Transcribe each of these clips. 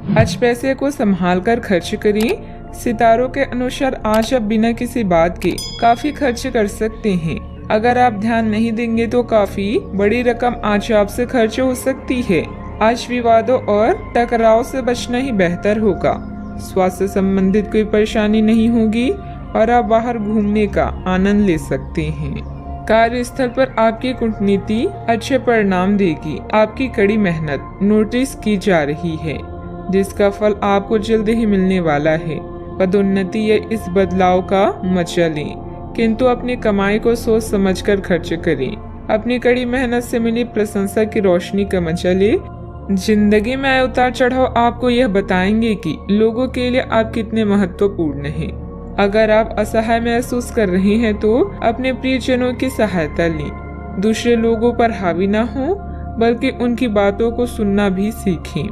आज पैसे को संभाल कर खर्च करें। सितारों के अनुसार आज आप बिना किसी बात के काफी खर्च कर सकते हैं। अगर आप ध्यान नहीं देंगे तो काफी बड़ी रकम आज आपसे खर्च हो सकती है। आज विवादों और टकराव से बचना ही बेहतर होगा। स्वास्थ्य संबंधित कोई परेशानी नहीं होगी और आप बाहर घूमने का आनंद ले सकते हैं। कार्यस्थल पर आपकी कूटनीति अच्छे परिणाम देगी। आपकी कड़ी मेहनत नोटिस की जा रही है, जिसका फल आपको जल्द ही मिलने वाला है। पदोन्नति या इस बदलाव का मजा लें, किंतु अपनी कमाई को सोच समझकर खर्च करें। अपनी कड़ी मेहनत से मिली प्रशंसा की रोशनी का मजा लें। जिंदगी में आए उतार चढ़ाव आपको यह बताएंगे कि लोगों के लिए आप कितने महत्वपूर्ण हैं। अगर आप असहाय महसूस कर रहे हैं तो अपने प्रियजनों की सहायता लें। दूसरे लोगों पर हावी न हो, बल्कि उनकी बातों को सुनना भी सीखें।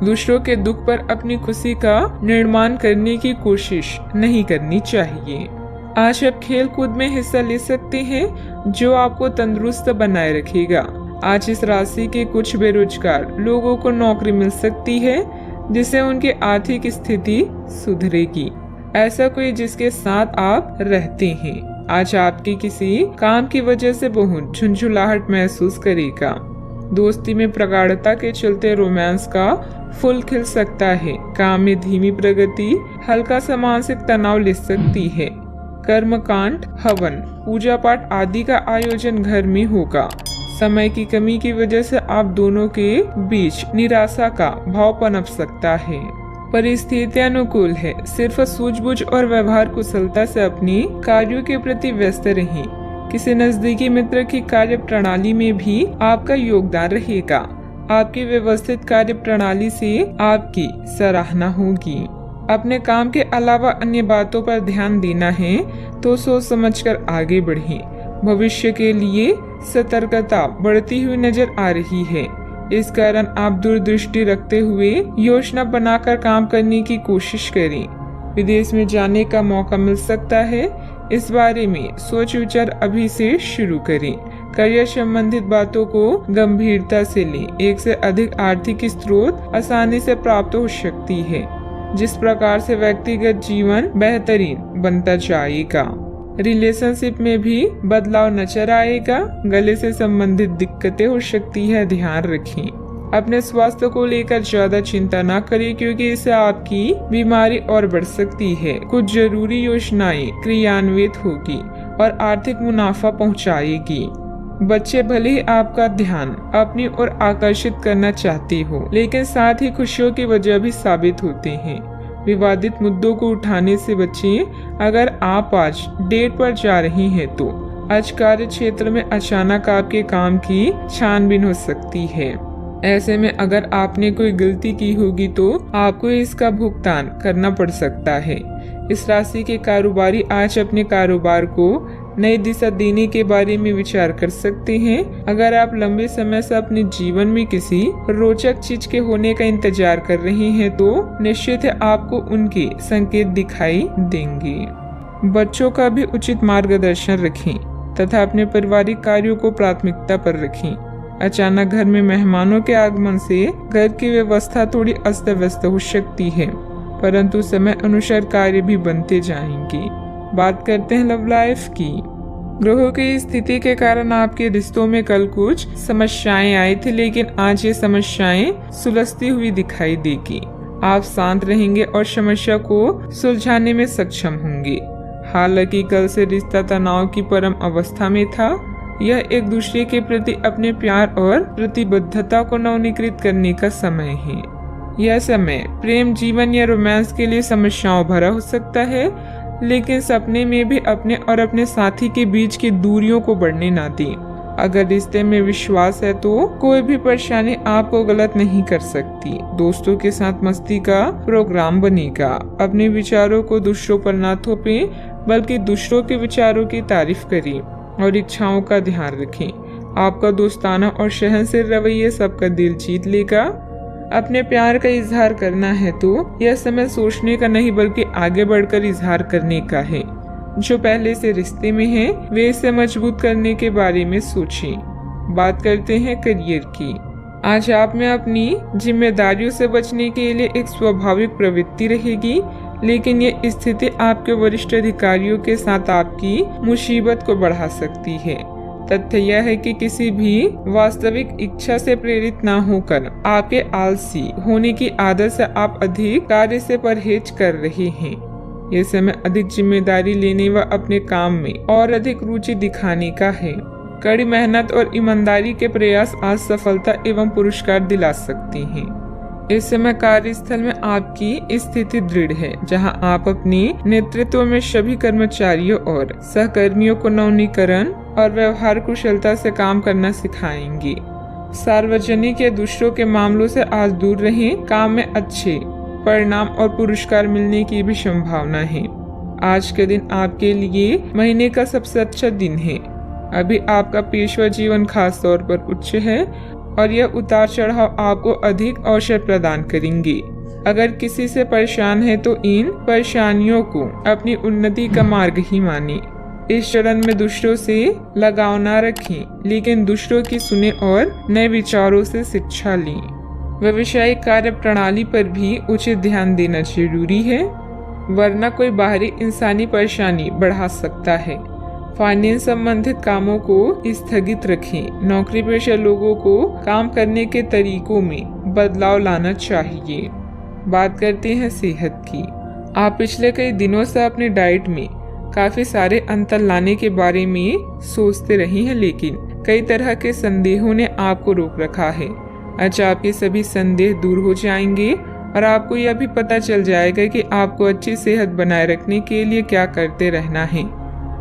दूसरों के दुख पर अपनी खुशी का निर्माण करने की कोशिश नहीं करनी चाहिए। आज आप खेल कूद में हिस्सा ले सकते हैं, जो आपको तंदुरुस्त बनाए रखेगा। आज इस राशि के कुछ बेरोजगार लोगों को नौकरी मिल सकती है, जिससे उनकी आर्थिक स्थिति सुधरेगी। ऐसा कोई जिसके साथ आप रहते हैं आज आपकी किसी काम की वजह से बहुत झुंझुलाहट महसूस करेगा। दोस्ती में प्रगाढ़ता के चलते रोमांस का फूल खिल सकता है। काम में धीमी प्रगति हल्का सा मानसिक तनाव ले सकती है। कर्मकांड, हवन, पूजा पाठ आदि का आयोजन घर में होगा। समय की कमी की वजह से आप दोनों के बीच निराशा का भाव पनप सकता है। परिस्थितियां अनुकूल है। सिर्फ सूझबूझ और व्यवहार कुशलता से अपने कार्यों के प्रति व्यस्त रहें। किसी नजदीकी मित्र की कार्य प्रणाली में भी आपका योगदान रहेगा। आपकी व्यवस्थित कार्य प्रणाली से आपकी सराहना होगी। अपने काम के अलावा अन्य बातों पर ध्यान देना है तो सोच समझकर आगे बढ़ें। भविष्य के लिए सतर्कता बढ़ती हुई नजर आ रही है। इस कारण आप दूरदृष्टि रखते हुए योजना बनाकर काम करने की कोशिश करें। विदेश में जाने का मौका मिल सकता है। इस बारे में सोच विचार अभी से शुरू करें। करियर संबंधित बातों को गंभीरता से लें। एक से अधिक आर्थिक स्रोत आसानी से प्राप्त हो सकती है, जिस प्रकार से व्यक्तिगत जीवन बेहतरीन बनता जाएगा। रिलेशनशिप में भी बदलाव नजर आएगा। गले से संबंधित दिक्कतें हो सकती है, ध्यान रखें। अपने स्वास्थ्य को लेकर ज्यादा चिंता न करें, क्योंकि इससे आपकी बीमारी और बढ़ सकती है। कुछ जरूरी योजनाएं क्रियान्वित होगी और आर्थिक मुनाफा पहुंचाएगी। बच्चे भले ही आपका ध्यान अपनी ओर आकर्षित करना चाहते हो, लेकिन साथ ही खुशियों की वजह भी साबित होते हैं। विवादित मुद्दों को उठाने से बचें। अगर आप आज डेट पर जा रही हैं तो आज कार्य क्षेत्र में अचानक आपके काम की छानबीन हो सकती है। ऐसे में अगर आपने कोई गलती की होगी तो आपको इसका भुगतान करना पड़ सकता है। इस राशि के कारोबारी आज अपने कारोबार को नई दिशा देने के बारे में विचार कर सकते हैं। अगर आप लंबे समय से अपने जीवन में किसी रोचक चीज के होने का इंतजार कर रहे हैं तो निश्चित है आपको उनके संकेत दिखाई देंगे। बच्चों का भी उचित मार्गदर्शन रखें तथा अपने पारिवारिक कार्यों को प्राथमिकता पर रखें। अचानक घर में मेहमानों के आगमन से घर की व्यवस्था थोड़ी अस्त व्यस्त हो सकती है, परंतु समय अनुसार कार्य भी बनते जाएंगे। बात करते हैं लव लाइफ की। ग्रहों की स्थिति के कारण आपके रिश्तों में कल कुछ समस्याएं आई थी, लेकिन आज ये समस्याएं सुलझती हुई दिखाई देगी। आप शांत रहेंगे और समस्या को सुलझाने में सक्षम होंगे। हालांकि कल से रिश्ता तनाव की परम अवस्था में था। यह एक दूसरे के प्रति अपने प्यार और प्रतिबद्धता को नवीनीकृत करने का समय है। यह समय प्रेम जीवन या रोमांस के लिए समस्याओं भरा हो सकता है, लेकिन सपने में भी अपने और अपने साथी के बीच की दूरियों को बढ़ने ना दें। अगर रिश्ते में विश्वास है तो कोई भी परेशानी आपको गलत नहीं कर सकती। दोस्तों के साथ मस्ती का प्रोग्राम बनेगा। अपने विचारों को दूसरों पर ना थोपें, बल्कि दूसरों के विचारों की तारीफ करें और इच्छाओं का ध्यान रखें। आपका दोस्ताना और सहनशील रवैया सबका दिल जीत लेगा। अपने प्यार का इजहार करना है तो यह समय सोचने का नहीं, बल्कि आगे बढ़कर इजहार करने का है। जो पहले से रिश्ते में हैं, वे इसे मजबूत करने के बारे में सोचें। बात करते हैं करियर की। आज आप में अपनी जिम्मेदारियों से बचने के लिए एक स्वाभाविक प्रवृत्ति रहेगी, लेकिन ये स्थिति आपके वरिष्ठ अधिकारियों के साथ आपकी मुसीबत को बढ़ा सकती है। तथ्य यह है कि किसी भी वास्तविक इच्छा से प्रेरित न होकर आपके आलसी होने की आदत से आप अधिक कार्य से परहेज कर रहे हैं। ये समय अधिक जिम्मेदारी लेने व अपने काम में और अधिक रुचि दिखाने का है। कड़ी मेहनत और ईमानदारी के प्रयास आज सफलता एवं पुरस्कार दिला सकते हैं। इस समय कार्यस्थल में आपकी स्थिति दृढ़ है, जहां आप अपने नेतृत्व में सभी कर्मचारियों और सहकर्मियों को नवीनीकरण और व्यवहार कुशलता से काम करना सिखाएंगे। सार्वजनिक या दूसरों के मामलों से आज दूर रहें। काम में अच्छे परिणाम और पुरस्कार मिलने की भी संभावना है। आज के दिन आपके लिए महीने का सबसे अच्छा दिन है। अभी आपका पेशवा जीवन खास तौर पर उच्च है और यह उतार चढ़ाव आपको अधिक अवसर प्रदान करेंगे। अगर किसी से परेशान है तो इन परेशानियों को अपनी उन्नति का मार्ग ही माने। इस चरण में दूसरों से लगाव न रखें, लेकिन दूसरों की सुने और नए विचारों से शिक्षा लें। व्यवसायिक कार्य प्रणाली पर भी उचित ध्यान देना जरूरी है, वरना कोई बाहरी इंसानी परेशानी बढ़ा सकता है। फाइनेंस संबंधित कामों को स्थगित रखें। नौकरी पेशा लोगों को काम करने के तरीकों में बदलाव लाना चाहिए। बात करते हैं सेहत की। आप पिछले कई दिनों से अपने डाइट में काफी सारे अंतर लाने के बारे में सोचते रही हैं, लेकिन कई तरह के संदेहों ने आपको रोक रखा है। आज आपके सभी संदेह दूर हो जाएंगे और आपको यह भी पता चल जाएगा कि आपको अच्छी सेहत बनाए रखने के लिए क्या करते रहना है।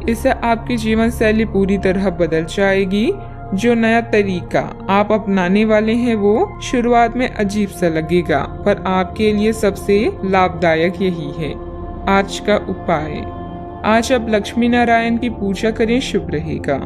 इससे आपकी जीवन शैली पूरी तरह बदल जाएगी। जो नया तरीका आप अपनाने वाले हैं वो शुरुआत में अजीब सा लगेगा, पर आपके लिए सबसे लाभदायक यही है। आज का उपाय, आज आप लक्ष्मी नारायण की पूजा करें, शुभ रहेगा।